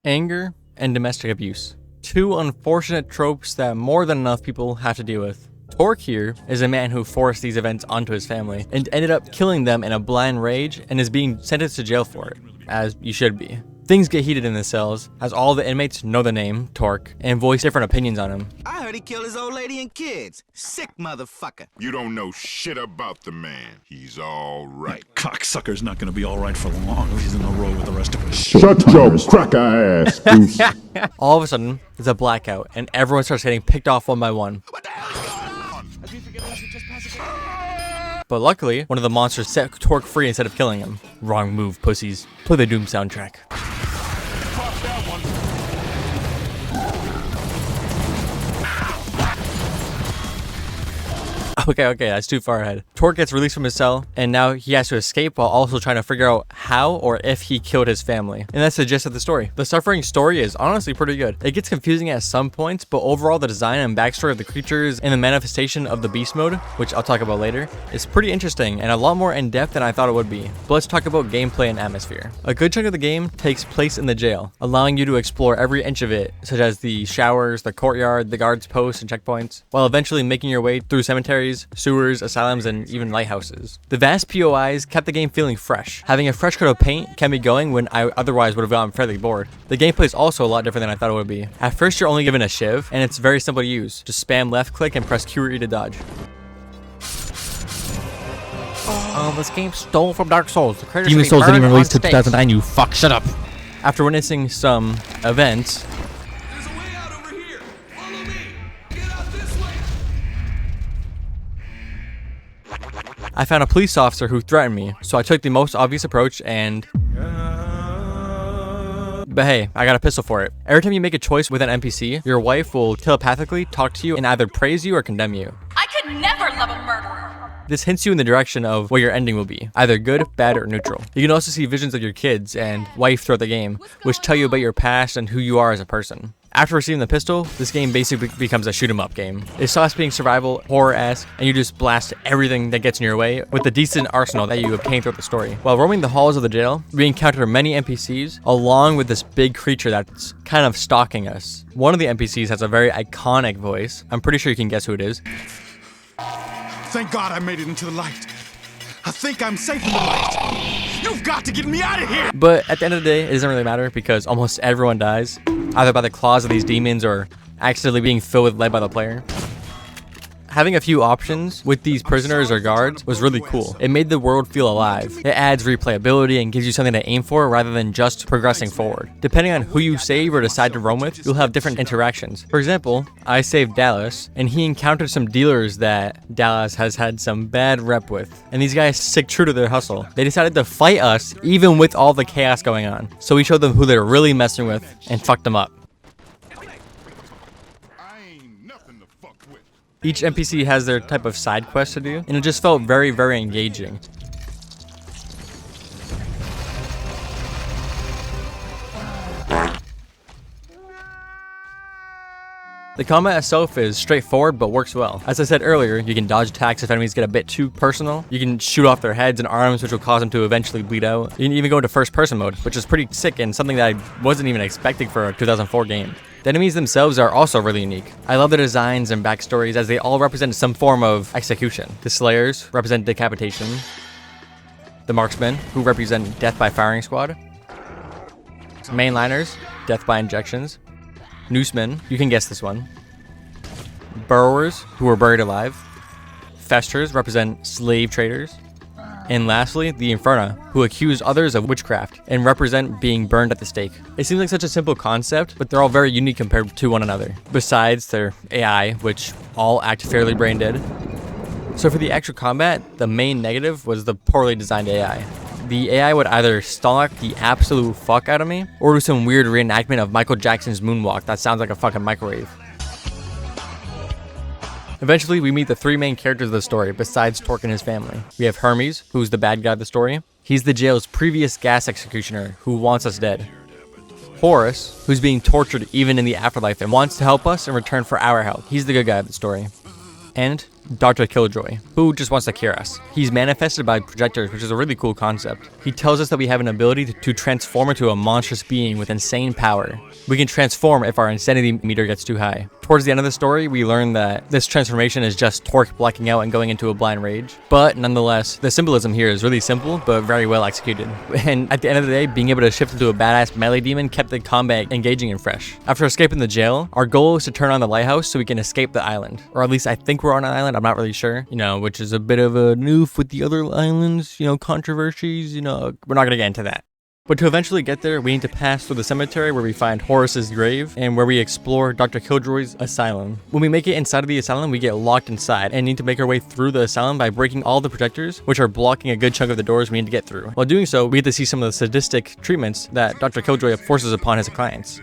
Anger and domestic abuse. Two unfortunate tropes that more than enough people have to deal with. Torque here is a man who forced these events onto his family and ended up killing them in a blind rage and is being sentenced to jail for it, as you should be. Things get heated in the cells, as all the inmates know the name, Torque, and voice different opinions on him. I heard he killed his old lady and kids. Sick motherfucker. You don't know shit about the man. He's all right. That cocksucker's not gonna be all right for long if he's in a row with the rest of us. Shut your cracker ass, goose. All of a sudden, there's a blackout, and everyone starts getting picked off one by one. What the hell is going on? But luckily, one of the monsters set Torque free instead of killing him. Wrong move, pussies. Play the Doom soundtrack. Fuck that one. Okay, that's too far ahead. Torque gets released from his cell, and now he has to escape while also trying to figure out how or if he killed his family. And that's the gist of the story. The suffering story is honestly pretty good. It gets confusing at some points, but overall the design and backstory of the creatures and the manifestation of the beast mode, which I'll talk about later, is pretty interesting and a lot more in-depth than I thought it would be. But let's talk about gameplay and atmosphere. A good chunk of the game takes place in the jail, allowing you to explore every inch of it, such as the showers, the courtyard, the guards posts, and checkpoints, while eventually making your way through cemeteries, sewers, asylums, and even lighthouses. The vast POIs kept the game feeling fresh. Having a fresh coat of paint kept me going when I otherwise would have gotten fairly bored. The gameplay is also a lot different than I thought it would be. At first you're only given a shiv, and it's very simple to use. Just spam left click and press Q or E to dodge. Oh, this game stole from Dark Souls. The creators Demon Souls didn't even release till till 2009, you fuck, shut up. After witnessing some events, There's a way out over here. Follow me. Get out this way. I found a police officer who threatened me, so I took the most obvious approach and... But hey, I got a pistol for it. Every time you make a choice with an NPC, your wife will telepathically talk to you and either praise you or condemn you. I could never love a murderer. This hints you in the direction of what your ending will be, either good, bad, or neutral. You can also see visions of your kids and wife throughout the game, which tell you about your past and who you are as a person. After receiving the pistol, this game basically becomes a shoot 'em up game. It stops being survival, horror-esque, and you just blast everything that gets in your way with the decent arsenal that you obtain throughout the story. While roaming the halls of the jail, we encounter many NPCs, along with this big creature that's kind of stalking us. One of the NPCs has a very iconic voice. I'm pretty sure you can guess who it is. Thank God I made it into the light. I think I'm safe in the light. You've got to get me out of here! But at the end of the day, it doesn't really matter because almost everyone dies, either by the claws of these demons or accidentally being filled with lead by the player. Having a few options with these prisoners or guards was really cool. It made the world feel alive. It adds replayability and gives you something to aim for rather than just progressing forward. Depending on who you save or decide to roam with, you'll have different interactions. For example, I saved Dallas, and he encountered some dealers that Dallas has had some bad rep with. And these guys stick true to their hustle. They decided to fight us even with all the chaos going on. So we showed them who they're really messing with and fucked them up. Each NPC has their type of side quest to do, and it just felt very, very engaging. The combat itself is straightforward but works well. As I said earlier, you can dodge attacks if enemies get a bit too personal. You can shoot off their heads and arms, which will cause them to eventually bleed out. You can even go into first person mode, which is pretty sick and something that I wasn't even expecting for a 2004 game. The enemies themselves are also really unique. I love the designs and backstories as they all represent some form of execution. The Slayers represent decapitation. The Marksmen, who represent death by firing squad. Mainliners, death by injections. Noosemen, you can guess this one. Burrowers, who were buried alive. Festers represent slave traders. And lastly, the Inferna, who accuse others of witchcraft and represent being burned at the stake. It seems like such a simple concept, but they're all very unique compared to one another. Besides their AI, which all act fairly brain dead. So for the actual combat, the main negative was the poorly designed AI. The AI would either stalk the absolute fuck out of me, or do some weird reenactment of Michael Jackson's moonwalk that sounds like a fucking microwave. Eventually, we meet the three main characters of the story, besides Torque and his family. We have Hermes, who's the bad guy of the story. He's the jail's previous gas executioner, who wants us dead. Horus, who's being tortured even in the afterlife and wants to help us in return for our help. He's the good guy of the story. And Dr. Killjoy, who just wants to cure us. He's manifested by projectors, which is a really cool concept. He tells us that we have an ability to transform into a monstrous being with insane power. We can transform if our insanity meter gets too high. Towards the end of the story, we learn that this transformation is just Torque blacking out and going into a blind rage. But nonetheless, the symbolism here is really simple, but very well executed. And at the end of the day, being able to shift into a badass melee demon kept the combat engaging and fresh. After escaping the jail, our goal is to turn on the lighthouse so we can escape the island. Or at least I think we're on an island, I'm not really sure. Which is a bit of a noof with the other islands, controversies, we're not gonna get into that. But to eventually get there, we need to pass through the cemetery where we find Horace's grave and where we explore Dr. Killjoy's asylum. When we make it inside of the asylum, we get locked inside and need to make our way through the asylum by breaking all the projectors, which are blocking a good chunk of the doors we need to get through. While doing so, we get to see some of the sadistic treatments that Dr. Killjoy forces upon his clients.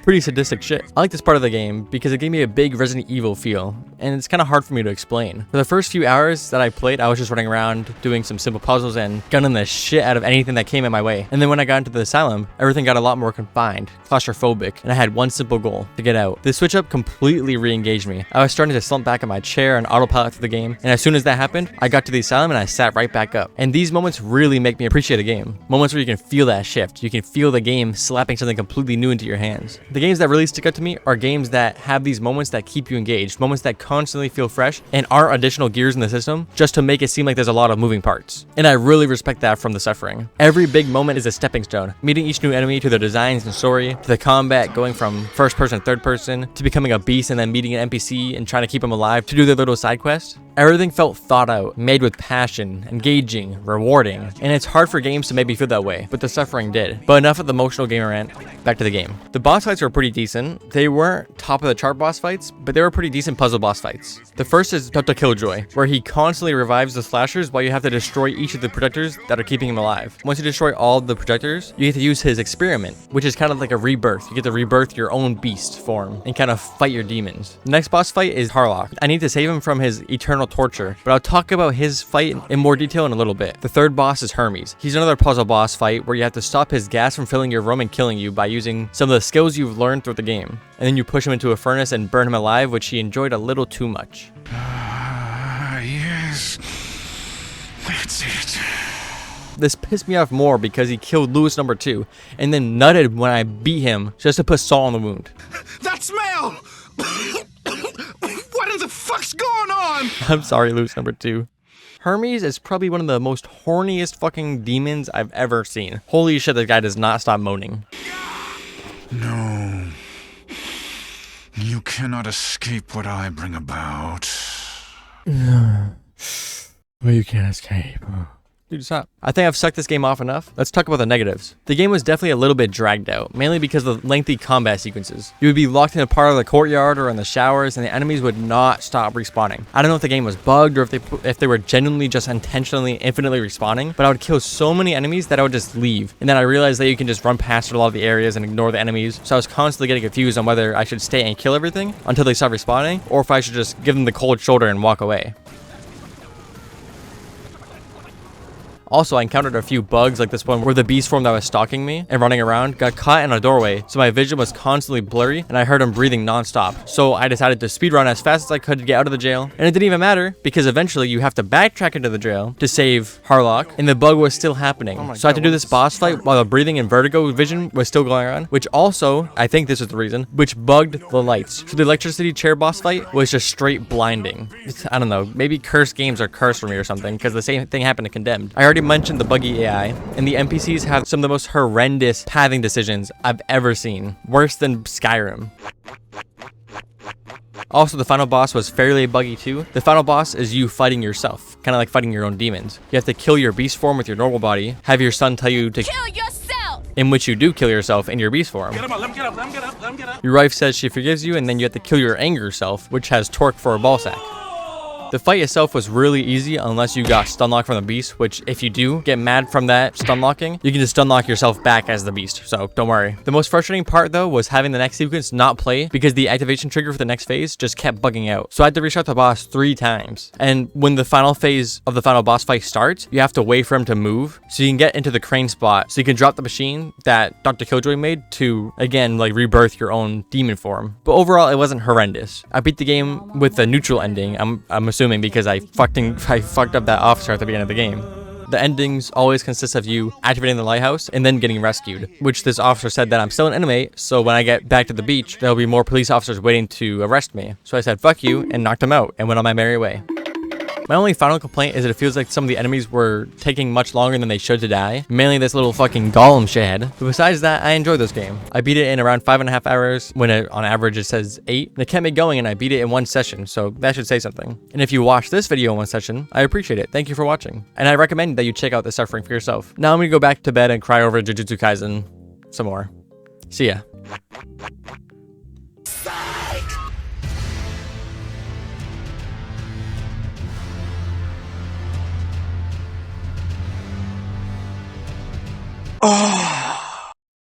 Pretty sadistic shit. I like this part of the game because it gave me a big Resident Evil feel, and it's kind of hard for me to explain. For the first few hours that I played, I was just running around doing some simple puzzles and gunning the shit out of anything that came in my way. And then when I got into the asylum, everything got a lot more confined, claustrophobic, and I had one simple goal: to get out. This switch up completely re-engaged me. I was starting to slump back in my chair and autopilot through the game, and as soon as that happened, I got to the asylum and I sat right back up. And these moments really make me appreciate a game. Moments where you can feel that shift. You can feel the game slapping something completely new into your hands. The games that really stick out to me are games that have these moments that keep you engaged, moments that constantly feel fresh and aren't additional gears in the system just to make it seem like there's a lot of moving parts. And I really respect that from The Suffering. Every big moment is a stepping stone, meeting each new enemy, to their designs and story, to the combat going from first person, third person, to becoming a beast and then meeting an NPC and trying to keep them alive to do their little side quest. Everything felt thought out, made with passion, engaging, rewarding, and it's hard for games to make me feel that way, but The Suffering did. But enough of the emotional gamer rant, back to the game. The boss fights were pretty decent. They weren't top of the chart boss fights, but they were pretty decent puzzle boss fights. The first is Dr. Killjoy, where he constantly revives the slashers while you have to destroy each of the projectors that are keeping him alive. Once you destroy all the projectors, you get to use his experiment, which is kind of like a rebirth. You get to rebirth your own beast form and kind of fight your demons. The next boss fight is Harlock. I need to save him from his eternal torture, but I'll talk about his fight in more detail in a little bit. The third boss is Hermes. He's another puzzle boss fight where you have to stop his gas from filling your room and killing you by using some of the skills you've learned through the game. And then you push him into a furnace and burn him alive, which he enjoyed a little too much. Yes. That's it. This pissed me off more because he killed Lewis number 2 and then nutted when I beat him just to put salt on the wound. That smell! What in the fuck's going on? I'm sorry, Lewis number 2. Hermes is probably one of the most horniest fucking demons I've ever seen. Holy shit, this guy does not stop moaning. No. You cannot escape what I bring about. Well, you can't escape. Dude, stop. I think I've sucked this game off enough. Let's talk about the negatives. The game was definitely a little bit dragged out, mainly because of the lengthy combat sequences. You would be locked in a part of the courtyard or in the showers, and the enemies would not stop respawning. I don't know if the game was bugged or if they were genuinely just intentionally infinitely respawning, but I would kill so many enemies that I would just leave. And then I realized that you can just run past a lot of the areas and ignore the enemies, so I was constantly getting confused on whether I should stay and kill everything until they stop respawning, or if I should just give them the cold shoulder and walk away. Also, I encountered a few bugs like this one where the beast form that was stalking me and running around got caught in a doorway, so my vision was constantly blurry and I heard him breathing non-stop. So I decided to speedrun as fast as I could to get out of the jail, and it didn't even matter because eventually you have to backtrack into the jail to save Harlock, and the bug was still happening. So I had to do this boss fight while the breathing and vertigo vision was still going on, which also, I think this is the reason, which bugged the lights. So the electricity chair boss fight was just straight blinding. I don't know, maybe cursed games are cursed for me or something, because the same thing happened to Condemned. I already mentioned the buggy AI, and the NPCs have some of the most horrendous pathing decisions I've ever seen. Worse than Skyrim. Also, the final boss was fairly buggy too. The final boss is you fighting yourself, kind of like fighting your own demons. You have to kill your beast form with your normal body, have your son tell you to Kill yourself! in which you do kill yourself in your beast form. Get him up, let him get up, let him get up, let him get up. Your wife says she forgives you, and then you have to kill your anger self, which has Torque for a ball sack. The fight itself was really easy unless you got stun locked from the beast, which if you do get mad from that stun locking, you can just stun lock yourself back as the beast, so don't worry. The most frustrating part though was having the next sequence not play because the activation trigger for the next phase just kept bugging out. So I had to restart the boss 3 times. And when the final phase of the final boss fight starts, you have to wait for him to move so you can get into the crane spot so you can drop the machine that Dr. Killjoy made to, again, like rebirth your own demon form. But overall, it wasn't horrendous. I beat the game with a neutral ending, I'm assuming, because I fucked up that officer at the beginning of the game. The endings always consist of you activating the lighthouse and then getting rescued, which this officer said that I'm still an inmate, so when I get back to the beach, there'll be more police officers waiting to arrest me. So I said, fuck you, and knocked him out, and went on my merry way. My only final complaint is that it feels like some of the enemies were taking much longer than they should to die. Mainly this little fucking golem shithead. But besides that, I enjoyed this game. I beat it in around 5.5 hours when on average it says 8. And it kept me going and I beat it in 1 session, so that should say something. And if you watched this video in 1 session, I appreciate it. Thank you for watching. And I recommend that you check out the suffering for yourself. Now I'm gonna go back to bed and cry over Jujutsu Kaisen some more. See ya. Oh.